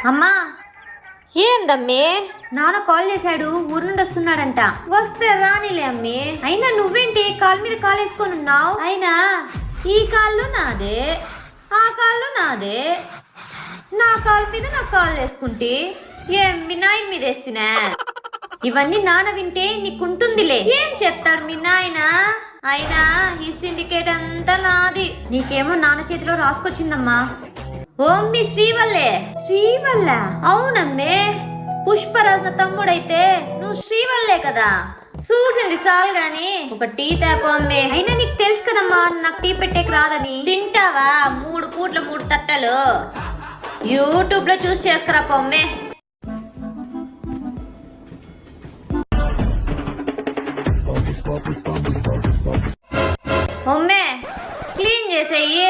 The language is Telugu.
అమ్మా ఏందమ్మి? నాన్న కాల్ చేశాడు, ఊరు నుండి వస్తున్నాడంట. వస్తే రానిలే అమ్మి. అయినా నువ్వేంటి కాలు మీద కాలు వేసుకొని ఉన్నావు? అయినా ఈ కాళ్ళు నాదే, ఆ కాళ్ళు నాదే, నా కాలు మీద నా కాలు వేసుకుంటే ఏం మీ నాయన మీద వేస్తున్నా? ఇవన్నీ నాన్న వింటే నీకుంటుందిలే. ఏం చెప్తాడు మీ నాయన? అయినా ఈ సిండికేట్ అంతా నాది. నీకేమో నాన్న చేతిలో రాసుకొచ్చిందమ్మా. ఓం మీ శ్రీవల్లే. శ్రీవల్ల? అవునమ్మే, పుష్పరాజ్ నా తమ్ముడైతే నువ్వు శ్రీవల్లే కదా. చూసింది సాల్ గాని ఒక టీ తాపు అమ్మే. అయినా నీకు తెలుసు కదమ్మా నాకు టీ పెట్టేకి రాదని. తింటావా 3 పూట్ల 3 తట్టలు? యూట్యూబ్ లో చూసి చేసుకురా పొమ్మే. ఒమ్మే క్లీన్ చేసేయి.